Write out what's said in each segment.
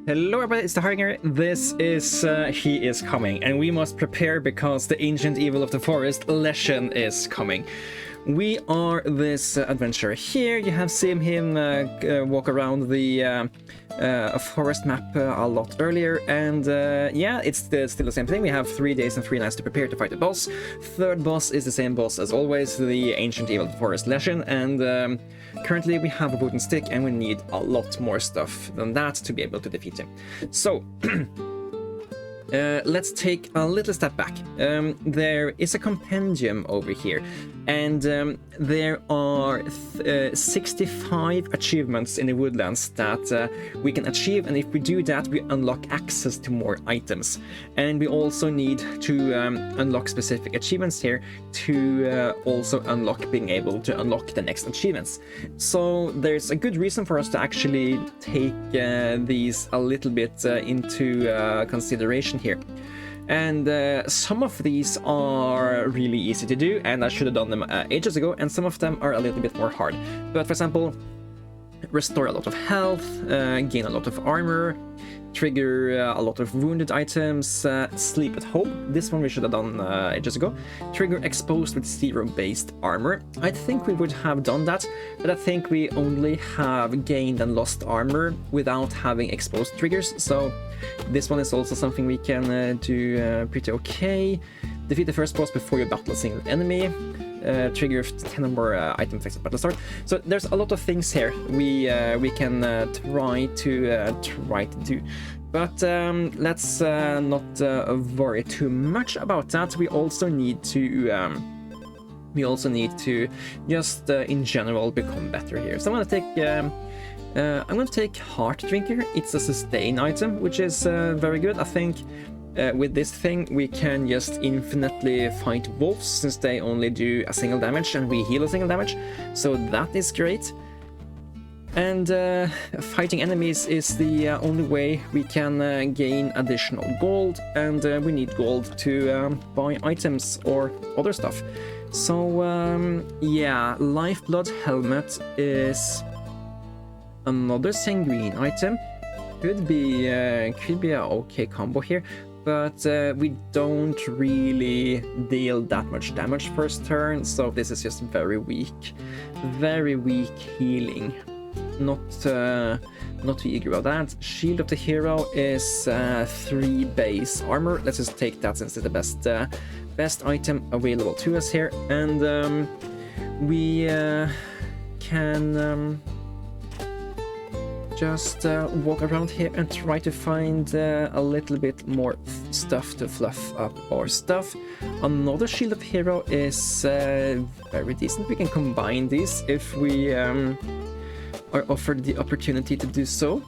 Hello everybody, it's the Harbinger. This is, he is coming, and we must prepare because the ancient evil of the forest, Leshen, is coming. We are this adventurer here. You have seen him walk around the forest map a lot earlier, and yeah, it's still the same thing. We have 3 days and 3 nights to prepare to fight the boss. Third boss is the same boss as always, the ancient evil of the forest, Leshen, and currently we have a wooden stick, and we need a lot more stuff than that to be able to defeat him. So let's take a little step back. There is a compendium over here, and there are 65 achievements in the woodlands that we can achieve, and if we do that, we unlock access to more items. And we also need to unlock specific achievements here to also unlock being able to unlock the next achievements. So there's a good reason for us to actually take these a little bit into consideration here. And some of these are really easy to do, and I should have done them ages ago, and some of them are a little bit more hard. But for example, restore a lot of health, gain a lot of armor, trigger a lot of wounded items, sleep at home. This one we should have done ages ago. Trigger exposed with 0 based armor. I think we would have done that, but I think we only have gained and lost armor without having exposed triggers. So this one is also something we can do pretty okay. Defeat the first boss before you battle a single enemy. Trigger 10 or more item effects at battle start. So there's a lot of things here we can try to do. But let's not worry too much about that. We also need to just in general become better here. So I'm gonna take Heart Drinker. It's a sustain item, which is very good. I think with this thing we can just infinitely fight wolves, since they only do a single damage and we heal a single damage, so that is great. And fighting enemies is the only way we can gain additional gold, and we need gold to buy items or other stuff. So yeah, Lifeblood Helmet is another sanguine item. Could be a okay combo here, but we don't really deal that much damage first turn, so this is just very weak healing. Not too eager about that. Shield of the Hero is 3 base armor. Let's just take that since it's the best item available to us here, and we can just walk around here and try to find a little bit more stuff to fluff up our stuff. Another Shield of Hero is very decent. We can combine these if we are offered the opportunity to do so.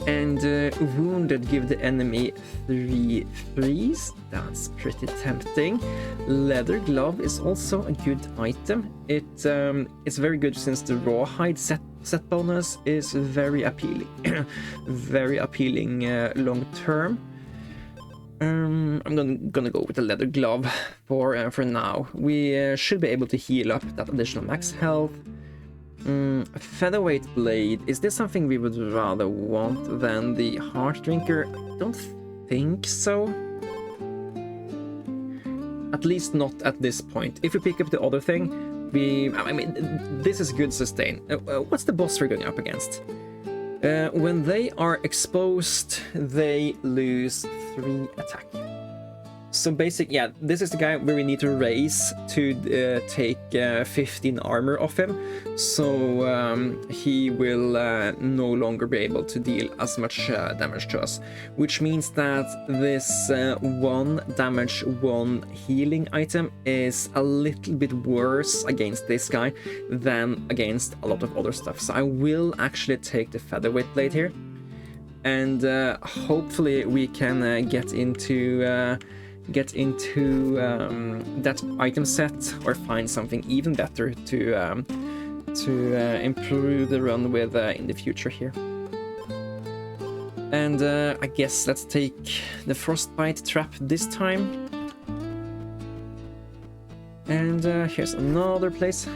And Wounded give the enemy 3 freeze. That's pretty tempting. Leather Glove is also a good item. It's very good since the Rawhide set bonus is very appealing. Very appealing long term. I'm gonna go with the Leather Glove for now. We should be able to heal up that additional max health. Featherweight Blade, is this something we would rather want than the Heart Drinker? I don't think so. At least not at this point. If we pick up the other thing, I mean, this is good sustain. What's the boss we're going up against? When they are exposed, they lose 3 attack. So yeah, this is the guy where we need to raise to take 15 armor off him, so he will no longer be able to deal as much damage to us, which means that this 1 damage 1 healing item is a little bit worse against this guy than against a lot of other stuff. So I will actually take the Featherweight Blade here, and hopefully we can get into that item set, or find something even better to improve the run with in the future here. And I guess let's take the Frostbite Trap this time. And here's another place.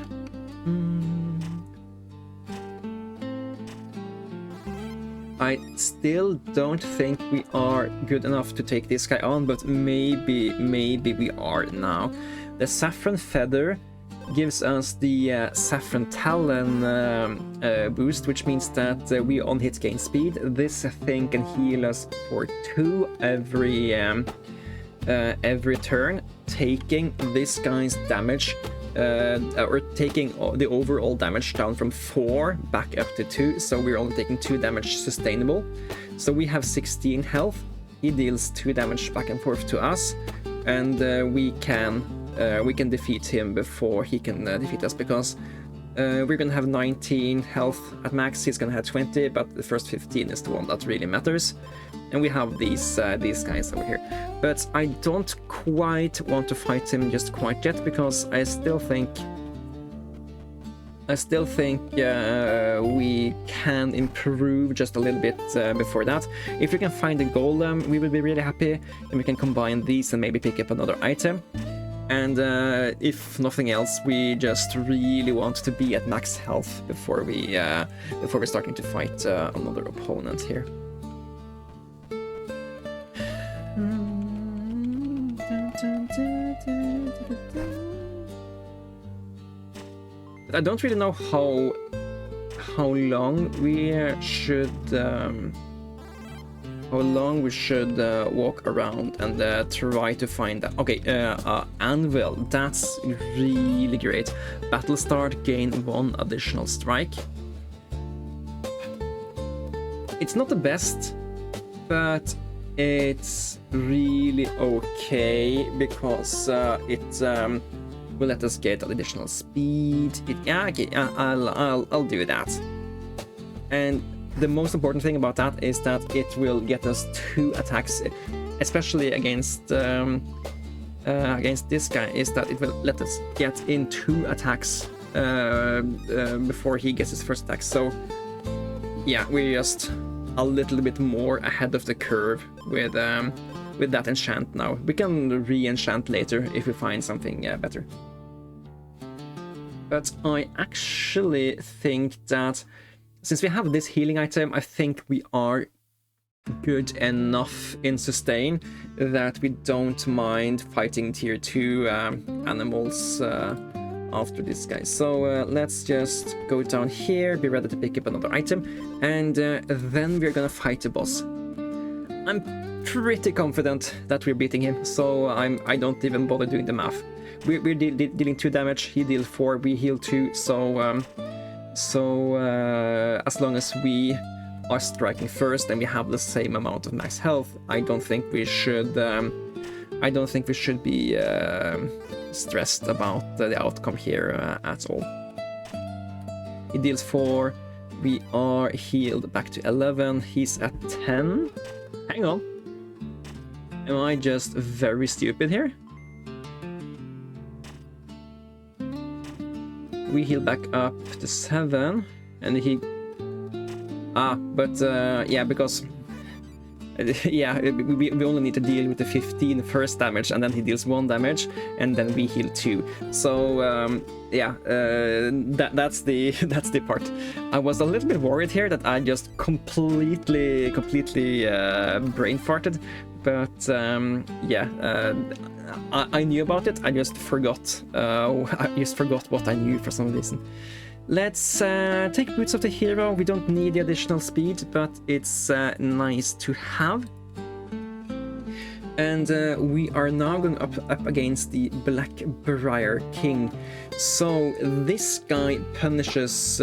I still don't think we are good enough to take this guy on, but maybe we are now. The Saffron Feather gives us the Saffron Talon boost, which means that we on hit gain speed. This thing can heal us for 2 every turn, taking this guy's damage or taking the overall damage down from 4 back up to 2, so we're only taking 2 damage sustainable. So we have 16 health. He deals 2 damage back and forth to us, and we can defeat him before he can defeat us, because we're gonna have 19 health at max. He's gonna have 20, but the first 15 is the one that really matters. And we have these guys over here, but I don't quite want to fight him just quite yet, because I still think we can improve just a little bit before that. If we can find a golem, we will be really happy, and we can combine these and maybe pick up another item. And if nothing else, we just really want to be at max health before we're starting to fight another opponent here. But I don't really know how long we should walk around and try to find that. Okay, Anvil, that's really great. Battle start, gain 1 additional strike. It's not the best, but it's really okay, because it will let us get additional speed. I'll do that. And the most important thing about that is that it will get us 2 attacks, especially against this guy, is that it will let us get in 2 attacks before he gets his first attack. So yeah, we're just a little bit more ahead of the curve with that enchant now. We can re-enchant later if we find something better. But I actually think that since we have this healing item, I think we are good enough in sustain that we don't mind fighting tier 2 animals after this guy. So let's just go down here, be ready to pick up another item, and then we're gonna fight the boss. I'm pretty confident that we're beating him, so I don't even bother doing the math. We're dealing 2 damage, he deals 4, we heal 2, so as long as we are striking first and we have the same amount of max health, I don't think we should be stressed about the outcome here at all. He deals 4, we are healed back to 11, he's at 10. Hang on, am I just very stupid here? We heal back up to 7, and he... yeah, because... yeah, we only need to deal with the 15 first damage, and then he deals 1 damage, and then we heal 2. So, yeah, that's the part. I was a little bit worried here that I just completely brain farted, but yeah, I knew about it. I just forgot. What I knew for some reason. Let's take Boots of the Hero. We don't need the additional speed, but it's nice to have. And we are now going up against the Blackbriar King. So this guy punishes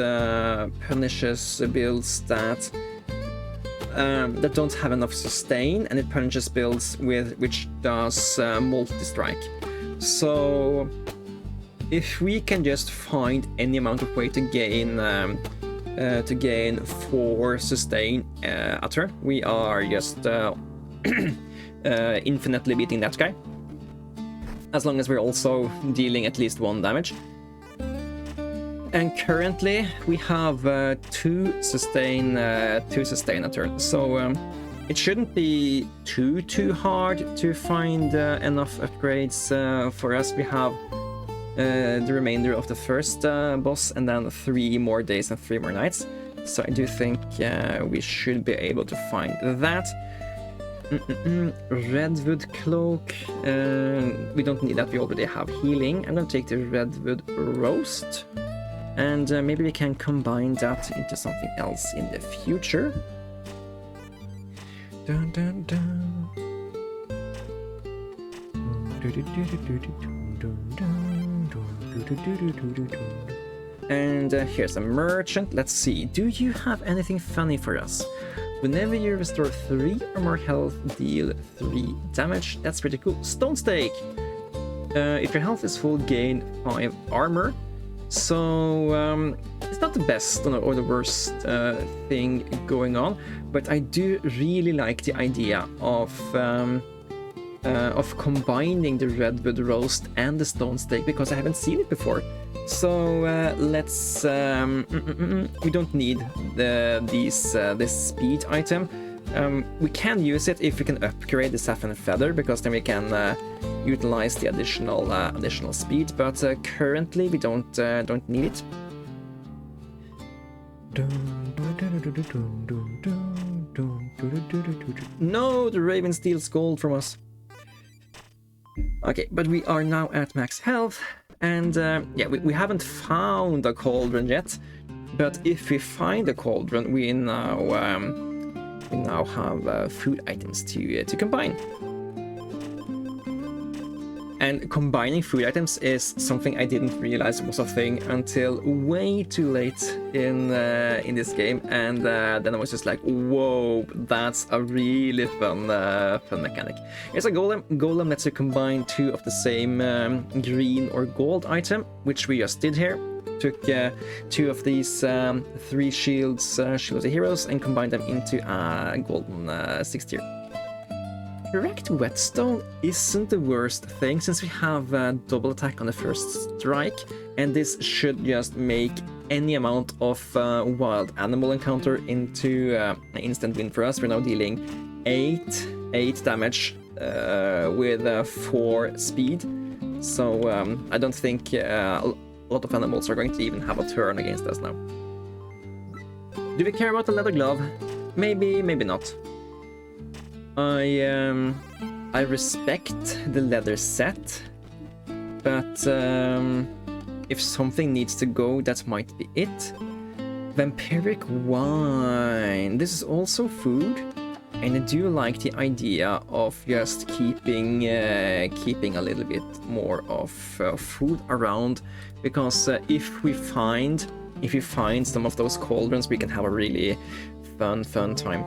builds that don't have enough sustain, and it punishes builds which does multi-strike. So if we can just find any amount of way to gain 4 sustain a turn, we are just infinitely beating that guy, as long as we're also dealing at least 1 damage. And currently we have 2 sustain a turn, so it shouldn't be too hard to find enough upgrades for us. We have the remainder of the first boss, and then 3 more days and 3 more nights. So I do think we should be able to find that. Redwood cloak. We don't need that, we already have healing. I'm gonna take the redwood roast. And maybe we can combine that into something else in the future. Dun, dun, dun. And here's a merchant. Let's see. Do you have anything funny for us? Whenever you restore 3 or more health, deal 3 damage. That's pretty cool. Stone stake. If your health is full, gain 5 armor. So it's not the best or the worst thing going on, but I do really like the idea of combining the redwood roast and the stone stake, because I haven't seen it before. So let's we don't need this speed item. We can use it if we can upgrade the saffron feather, because then we can utilize the additional speed. But currently we don't need it. No, the raven steals gold from us. Okay, but we are now at max health, and yeah, we haven't found a cauldron yet. But if we find a cauldron, we now have food items to combine. And combining food items is something I didn't realize was a thing until way too late in this game, and then I was just like, whoa, that's a really fun mechanic. It's a golem. Golem lets you combine 2 of the same green or gold item, which we just did here. Took 2 of these 3 shields of heroes and combined them into a golden 6 tier. Direct whetstone isn't the worst thing, since we have double attack on the first strike, and this should just make any amount of wild animal encounter into an instant win for us. We're now dealing 8 damage with 4 speed, so I don't think a lot of animals are going to even have a turn against us now. Do we care about the leather glove? Maybe, maybe not. I respect the leather set, but if something needs to go, that might be it. Vampiric wine. This is also food, and I do like the idea of just keeping a little bit more of food around, because if we find some of those cauldrons, we can have a really fun time.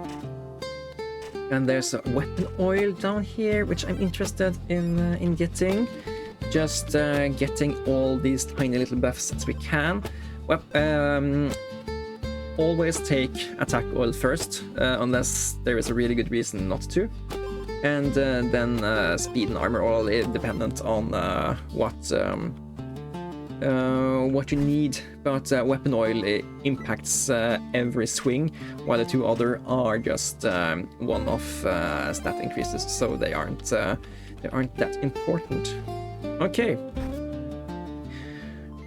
And there's a weapon oil down here, which I'm interested in getting. Just getting all these tiny little buffs as we can. Well, always take attack oil first, unless there is a really good reason not to. And then speed and armor oil, dependent on what you need, but weapon oil impacts every swing, while the 2 other are just one-off stat increases, so they aren't that important. Okay.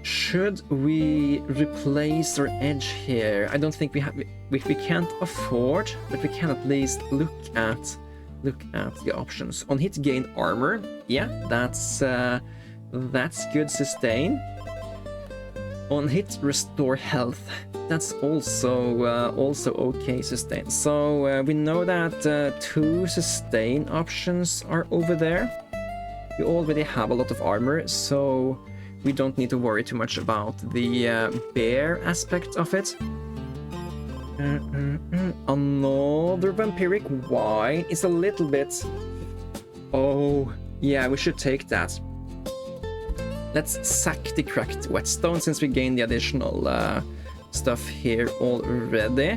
Should we replace our edge here? I don't think we can't afford, but we can at least look at the options. On hit, gain armor. Yeah, that's good sustain. On hit, restore health. That's also okay sustain. So we know that 2 sustain options are over there. We already have a lot of armor, so we don't need to worry too much about the bear aspect of it. Another vampiric wine is a little bit... Oh, yeah, we should take that. Let's sack the cracked whetstone, since we gained the additional stuff here already.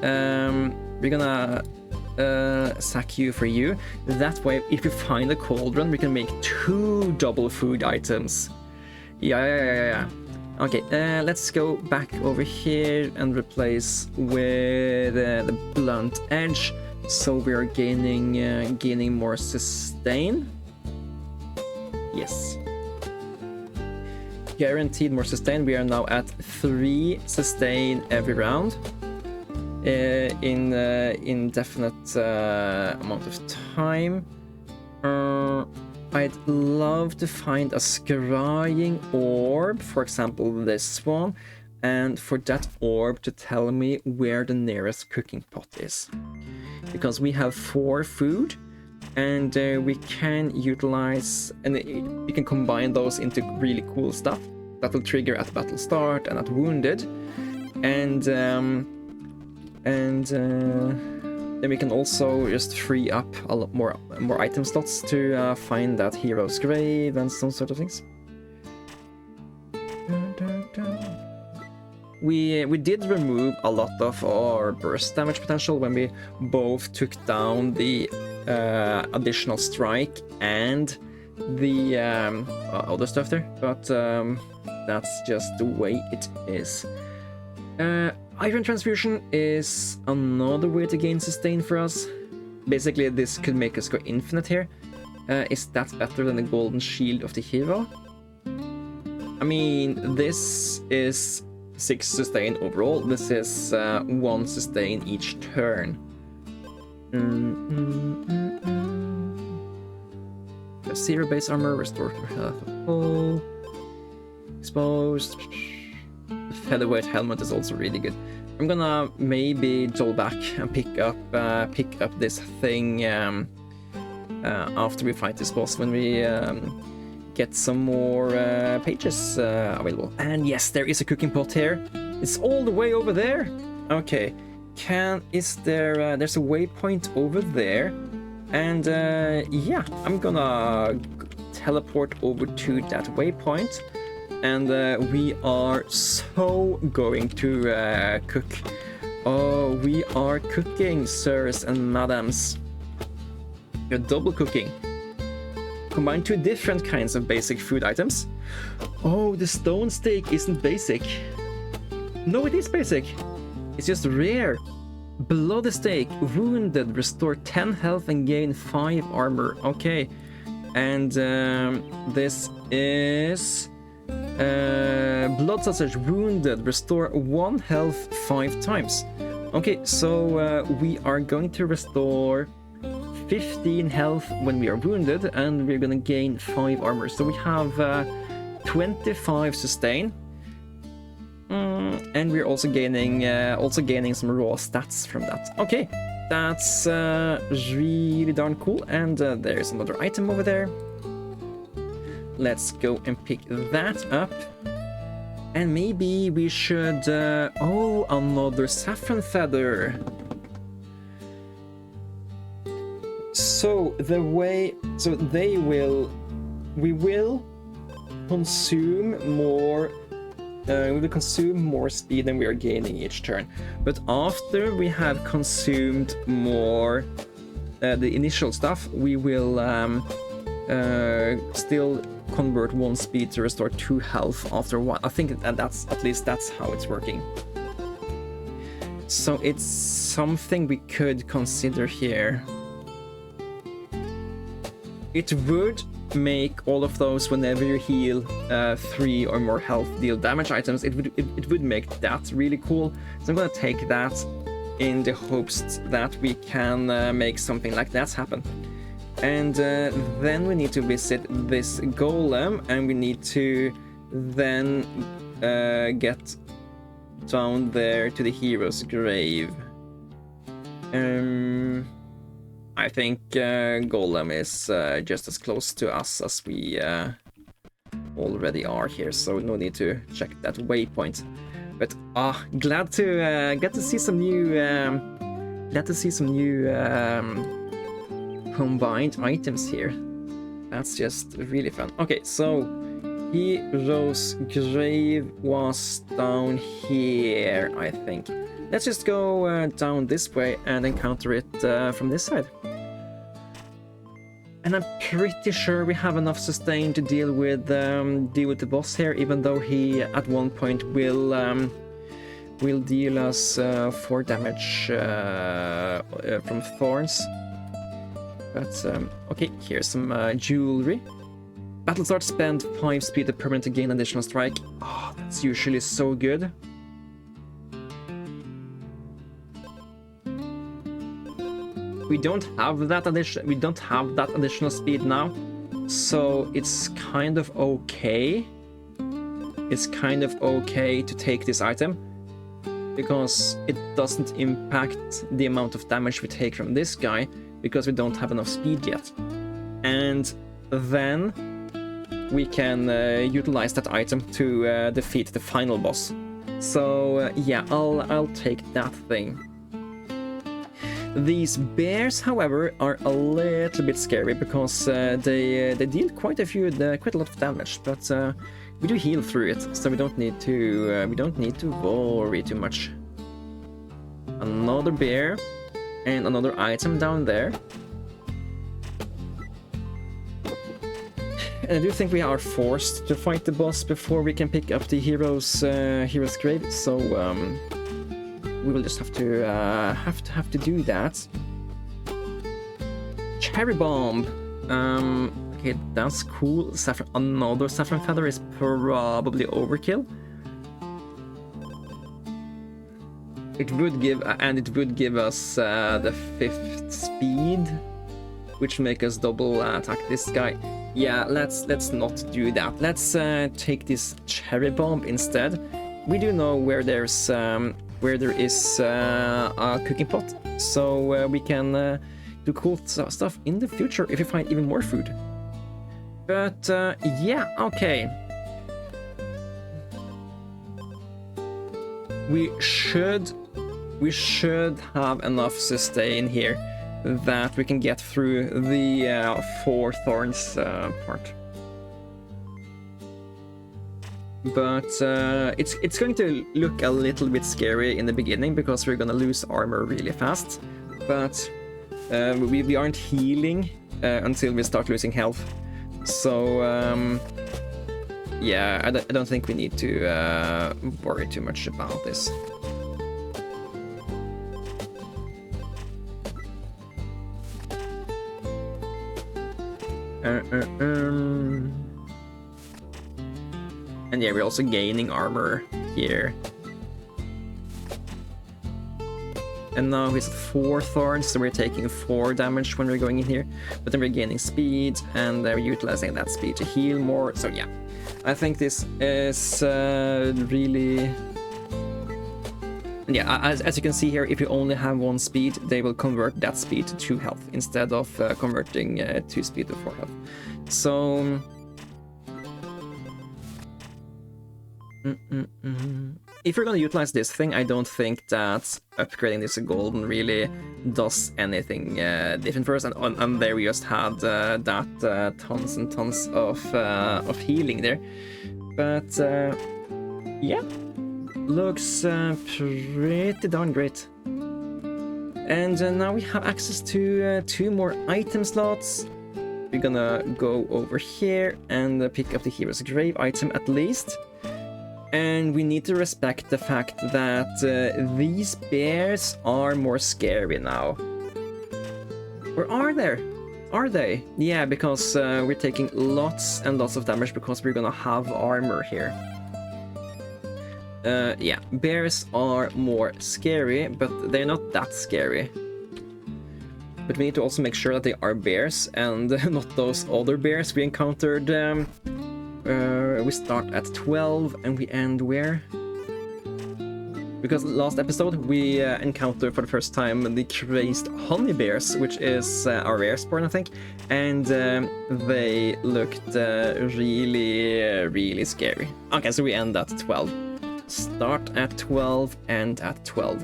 We're gonna sack you for you. That way, if we find a cauldron, we can make 2 double food items. Yeah. Okay, let's go back over here and replace with the blunt edge, so we are gaining more sustain. Yes. Guaranteed more sustain. We are now at 3 sustain every round. in indefinite amount of time. I'd love to find a scrying orb, for example this one, and for that orb to tell me where the nearest cooking pot is. Because we have 4 food, and we can utilize, and we can combine those into really cool stuff that will trigger at battle start and at wounded, and then we can also just free up a lot more item slots to find that hero's grave and some sort of things. We did remove a lot of our burst damage potential when we both took down the additional strike and the other stuff there, but that's just the way it is. Iron transfusion is another way to gain sustain for us. Basically, this could make us go infinite here. Is that better than the golden shield of the hero? I mean, this is 6 sustain overall. This is 1 sustain each turn. Zero base armor, restore health of full. Exposed. Featherweight helmet is also really good. I'm gonna maybe roll back and pick up this thing after we fight this boss, when we get some more pages available. And yes, there is a cooking pot here. It's all the way over there. Okay, there's a waypoint over there, and yeah, I'm gonna teleport over to that waypoint. And we are so going to cook. Oh, we are cooking, sirs and madams. We're double cooking. Combine 2 different kinds of basic food items. Oh, the stone steak isn't basic. No, it is basic. It's just rare. Bloody steak, wounded, restore 10 health and gain 5 armor. Okay. And this is... blood sausage, wounded, restore 1 health 5 times. Okay, so we are going to restore 15 health when we are wounded, and we're gonna gain 5 armor. So we have 25 sustain, and we're also gaining some raw stats from that. Okay, that's really darn cool. And there's another item over there. Let's go and pick that up. And maybe we should... oh, another saffron feather. So we will consume more... we will consume more speed than we are gaining each turn. But after we have consumed more the initial stuff, we will still convert 1 speed to restore 2 health after 1. I think that's how it's working. So it's something we could consider here. It would make all of those, whenever you heal 3 or more health, deal damage items. It would make that really cool. So I'm gonna take that in the hopes that we can make something like that happen. And then we need to visit this golem, and we need to then get down there to the hero's grave. I think golem is just as close to us as we already are here, so no need to check that waypoint. But glad to get to see some new combined items here. That's just really fun. Okay, so hero's grave was down here, I think. Let's just go down this way and encounter it from this side. And I'm pretty sure we have enough sustain to deal with the boss here, even though he at one point will deal us 4 damage from thorns. But okay, here's some jewelry. Battle start, spend 5 speed to permanent to gain additional strike. Oh, that's usually so good. we don't have that additional speed now, so it's kind of okay. It's kind of okay to take this item, because it doesn't impact the amount of damage we take from this guy, because we don't have enough speed yet. And then we can utilize that item to defeat the final boss. So yeah, I'll take that thing. These bears, however, are a little bit scary, because they deal quite a lot of damage, but we do heal through it, so we don't need to worry too much. Another bear and another item down there. And I do think we are forced to fight the boss before we can pick up the hero's grave, so we will just have to do that. Cherry bomb. Okay, that's cool. Another saffron feather is probably overkill. It would give us the 5th speed, which make us double attack this guy. Yeah, let's not do that. Let's take this cherry bomb instead. We do know where there is a cooking pot, so we can do cool stuff in the future if we find even more food. But yeah, okay. We should have enough sustain here that we can get through the 4 thorns part. But it's going to look a little bit scary in the beginning, because we're gonna lose armor really fast. But we aren't healing until we start losing health. So yeah, I don't think we need to worry too much about this. And yeah, we're also gaining armor here. And now he's at 4 thorns, so we're taking 4 damage when we're going in here. But then we're gaining speed, and we're utilizing that speed to heal more. So yeah, I think this is really... Yeah, as you can see here, if you only have 1 speed, they will convert that speed to 2 health, instead of converting 2 speed to 4 health. So... If you're gonna utilize this thing, I don't think that upgrading this to golden really does anything different for us. And there we just had that tons and tons of healing there. But yeah, looks pretty darn great. And now we have access to 2 more item slots. We're gonna go over here and pick up the hero's grave item at least. And we need to respect the fact that these bears are more scary now. Or are they? Are they? Yeah, because we're taking lots and lots of damage because we're gonna have armor here. Yeah, bears are more scary, but they're not that scary. But we need to also make sure that they are bears and not those other bears we encountered. We start at 12 and we end where? Because last episode we encountered for the first time the crazed honey bears, which is our rare spawn, I think, and they looked really scary. Okay, so we end at 12. Start at 12 and at 12.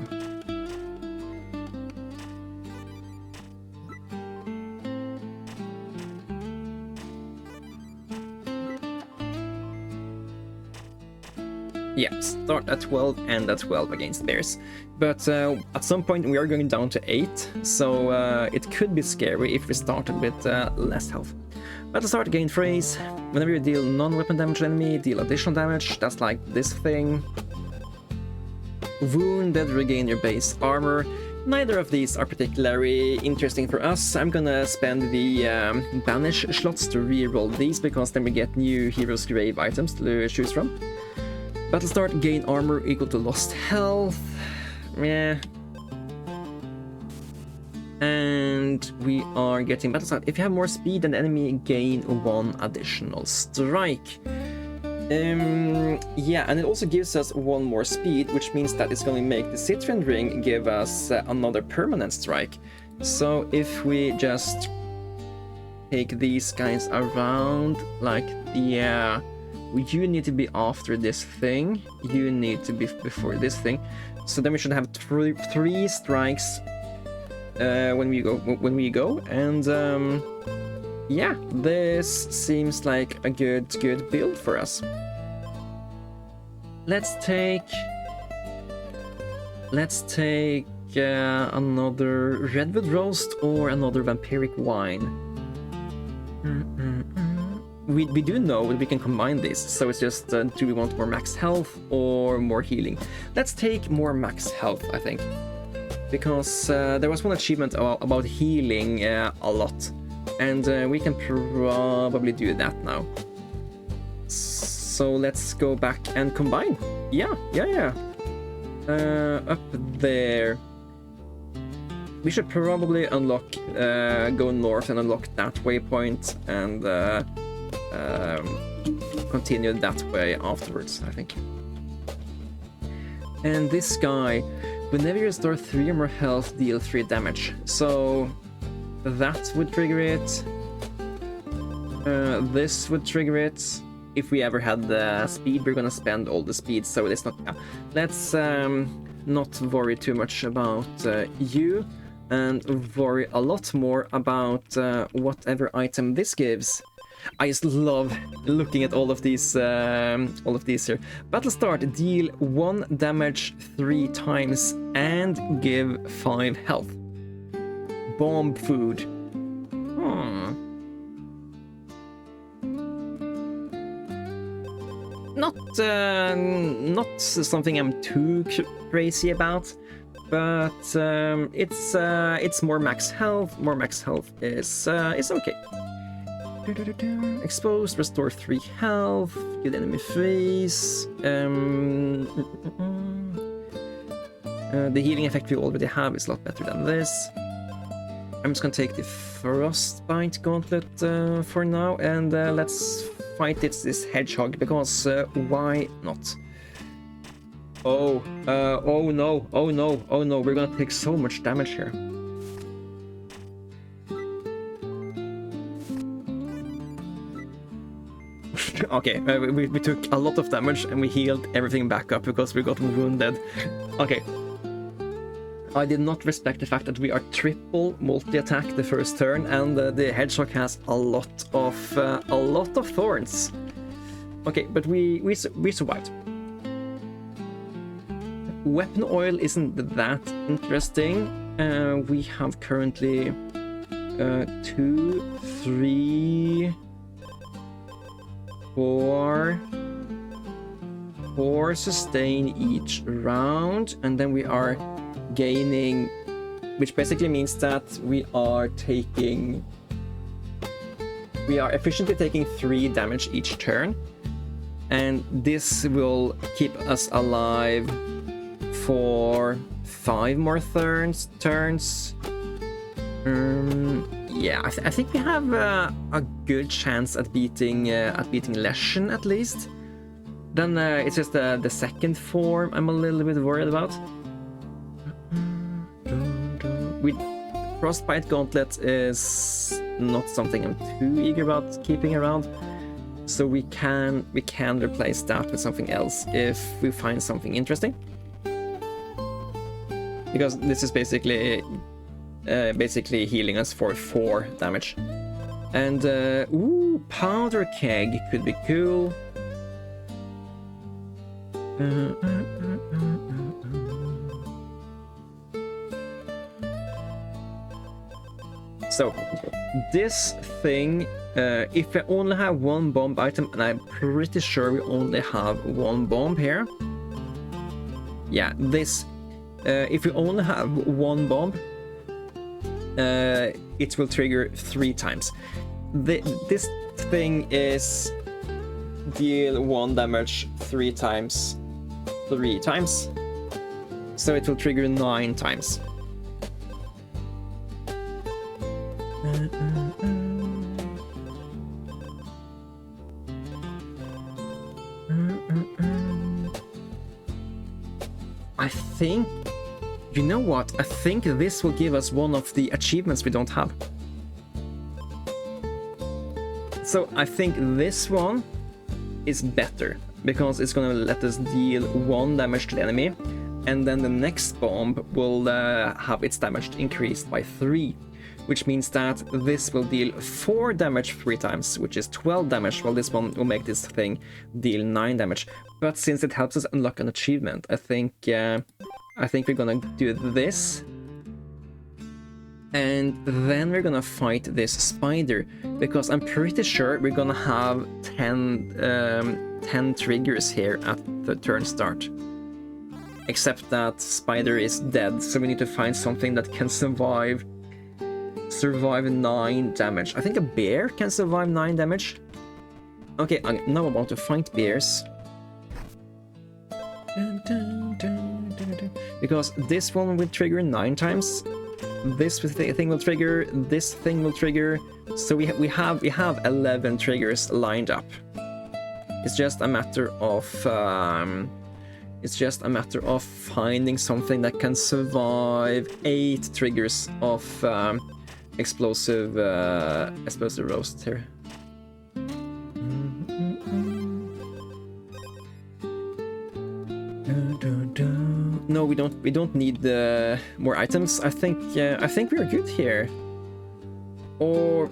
Yeah, start at 12 and at 12 against bears. But at some point we are going down to 8, so it could be scary if we started with less health. Battle start, gain phrase. Whenever you deal non-weapon damage to enemy, deal additional damage. That's like this thing. Wounded, regain your base armor. Neither of these are particularly interesting for us. I'm gonna spend the banish slots to reroll these, because then we get new hero's grave items to choose from. Battle start, gain armor equal to lost health. Yeah. And and we are getting battle start. If you have more speed than the enemy, gain 1 additional strike. Yeah, and it also gives us 1 more speed, which means that it's going to make the Citrian Ring give us another permanent strike. So if we just take these guys around, like, yeah, you need to be after this thing, you need to be before this thing. So then we should have 3 strikes when we go, and yeah, this seems like a good build for us. Let's take another redwood roast or another vampiric wine. We do know that we can combine this, so it's just do we want more max health or more healing? Let's take more max health, I think, because there was one achievement about healing a lot, and we can probably do that now. So let's go back and combine. Yeah. Up there. We should probably unlock, go north and unlock that waypoint, and continue that way afterwards, I think. And this guy, whenever you restore 3 or more health, deal 3 damage. So that would trigger it. This would trigger it. If we ever had the speed, we're gonna spend all the speed, so it's not... Let's not worry too much about you, and worry a lot more about whatever item this gives. I just love looking at all of these here. Battle start, deal 1 damage 3 times and give 5 health. Bomb food. Not something I'm too crazy about, but it's more max health. More max health is okay. Exposed, restore 3 health, good enemy freeze. The healing effect we already have is a lot better than this. I'm just gonna take the Frostbite Gauntlet for now, and let's fight this hedgehog, because why not? Oh no, we're gonna take so much damage here. Okay, we took a lot of damage and we healed everything back up because we got wounded. Okay. I did not respect the fact that we are triple multi-attack the first turn, and the hedgehog has a lot of thorns. Okay, but we survived. Weapon oil isn't that interesting. We have currently 2, 3, 4 sustain each round, and then we are gaining, which basically means that we are efficiently taking 3 damage each turn, and this will keep us alive for 5 more turns. Yeah, I think we have a good chance at beating Leshen at least. Then it's just the second form I'm a little bit worried about. With Frostbite Gauntlet is not something I'm too eager about keeping around, so we can replace that with something else if we find something interesting. Because this is basically healing us for 4 damage. And ooh, Powder Keg could be cool. So this thing, if I only have 1 bomb item, and I'm pretty sure we only have 1 bomb here. Yeah, this, if we only have 1 bomb, it will trigger 3 times. This thing is deal 1 damage 3 times, so it will trigger 9 times. I think, you know what? I think this will give us one of the achievements we don't have. So I think this one is better because it's gonna let us deal 1 damage to the enemy, and then the next bomb will have its damage increased by 3, which means that this will deal 4 damage 3 times, which is 12 damage, while this one will make this thing deal 9 damage. But since it helps us unlock an achievement, I think we're gonna do this. And then we're gonna fight this spider, because I'm pretty sure we're gonna have 10 triggers here at the turn start. Except that spider is dead, so we need to find something that can survive 9 damage. I think a bear can survive 9 damage. Okay, now I want to fight bears. Because this one will trigger 9 times. This thing will trigger, this thing will trigger. So we have 11 triggers lined up. It's just a matter of finding something that can survive 8 triggers of explosive roast here. No, we don't need more items. I think we're good here. Or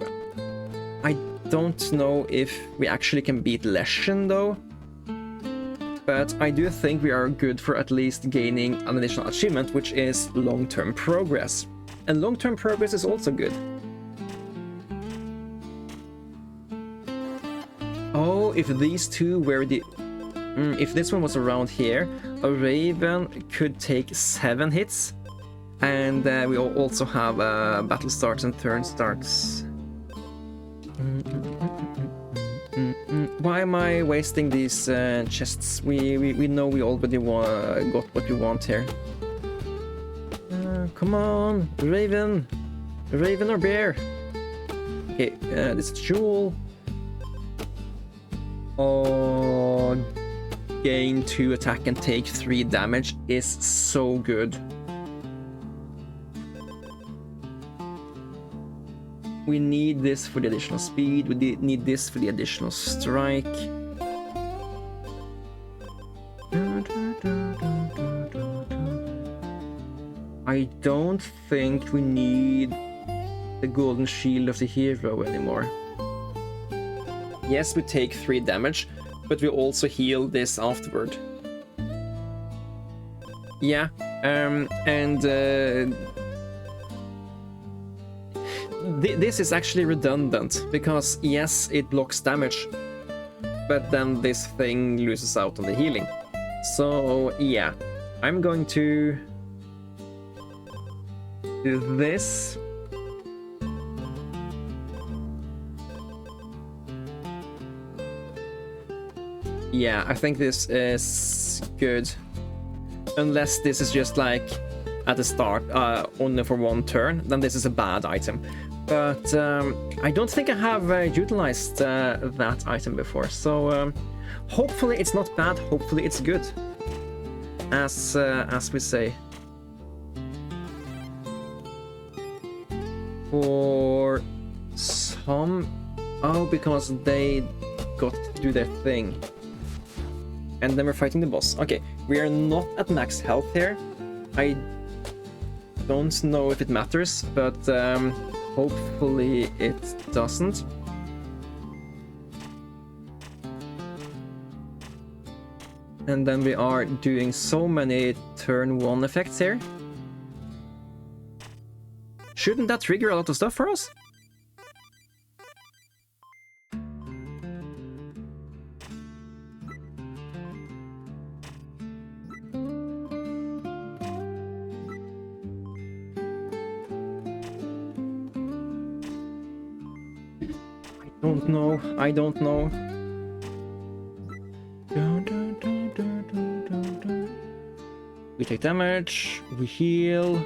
I don't know if we actually can beat Leshen though. But I do think we are good for at least gaining an additional achievement, which is long-term progress. And long-term progress is also good. Oh, if these two were the... if this one was around here, a Raven could take 7 hits. And we also have battle starts and turn starts. Why am I wasting these chests? We know we already got what we want here. Come on, Raven! Raven or bear? Okay, this is Jewel. Oh, gain 2 attack and take 3 damage is so good. We need this for the additional speed, we need this for the additional strike. I don't think we need the golden shield of the hero anymore. Yes, we take 3 damage, but we also heal this afterward. Yeah, this is actually redundant, because yes, it blocks damage, but then this thing loses out on the healing. So yeah, I'm going to do this. Yeah, I think this is good. Unless this is just like at the start, only for 1 turn, then this is a bad item. But I don't think I have utilized that item before, so hopefully it's not bad, hopefully it's good, as we say. For some... oh, because they got to do their thing. And then we're fighting the boss. Okay, we are not at max health here. I don't know if it matters, but hopefully it doesn't. And then we are doing so many turn 1 effects here. Shouldn't that trigger a lot of stuff for us? I don't know. We take damage, we heal.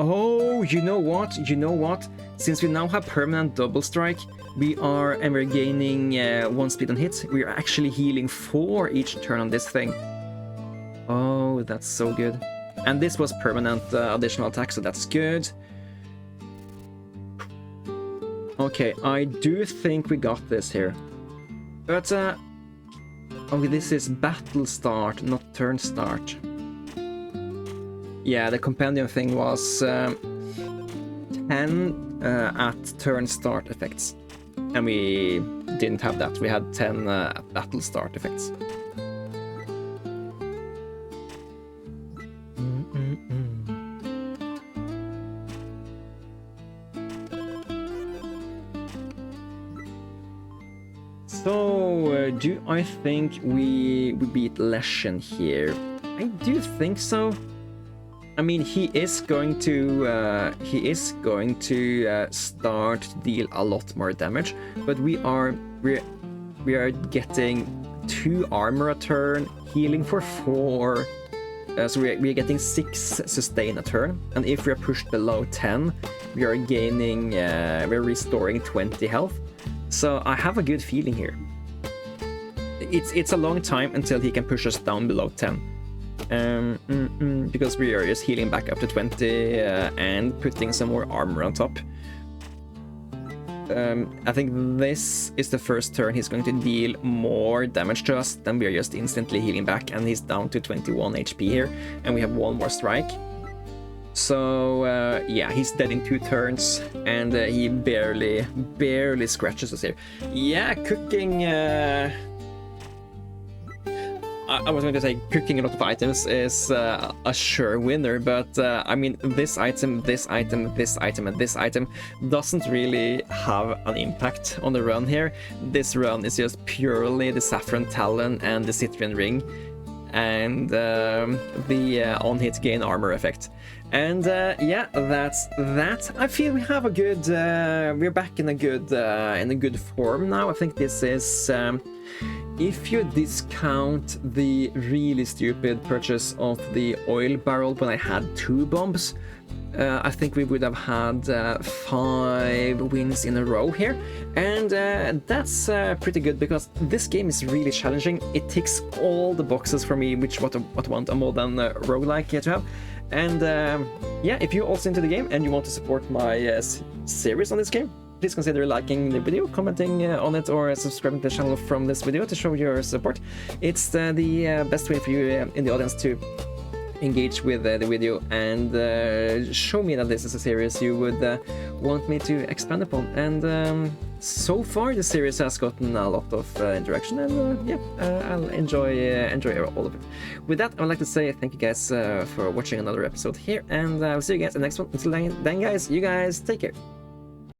Oh, you know what? You know what? Since we now have permanent double strike, we're gaining 1 speed on hit. We are actually healing 4 each turn on this thing. Oh, that's so good. And this was permanent additional attack, so that's good. Okay, I do think we got this here. But, oh, this is battle start, not turn start. Yeah, the compendium thing was 10 at turn start effects. And we didn't have that, we had 10 at battle start effects. So, do I think we beat Leshen here? I do think so. I mean, he is going to start to deal a lot more damage, but we are getting 2 armor a turn, healing for 4. So we are getting 6 sustain a turn, and if we are pushed below 10, we are gaining, we're restoring 20 health. So I have a good feeling here. It's a long time until he can push us down below 10. Because we are just healing back up to 20 and putting some more armor on top. I think this is the first turn he's going to deal more damage to us, then we are just instantly healing back, and he's down to 21 HP here, and we have 1 more strike. So, yeah, he's dead in 2 turns, and he barely scratches us here. Yeah, cooking... I was going to say cooking a lot of items is a sure winner, but I mean, this item, this item, this item, and this item doesn't really have an impact on the run here. This run is just purely the Saffron Talon and the Citrian Ring, and the on-hit gain armor effect. And yeah, that's that. I feel we have a good, we're back in a good form now. I think this is, if you discount the really stupid purchase of the oil barrel when I had 2 bombs, I think we would have had 5 wins in a row here, and that's pretty good because this game is really challenging. It ticks all the boxes for me, which what I want a modern roguelike to have. And yeah, if you're also into the game and you want to support my series on this game, please consider liking the video, commenting on it, or subscribing to the channel from this video to show your support. It's the best way for you in the audience to engage with the video and show me that this is a series you would want me to expand upon. And so far the series has gotten a lot of interaction, and yeah, I'll enjoy all of it. With that, I would like to say thank you guys for watching another episode here, and I'll see you guys in the next one. Until then guys, you guys take care.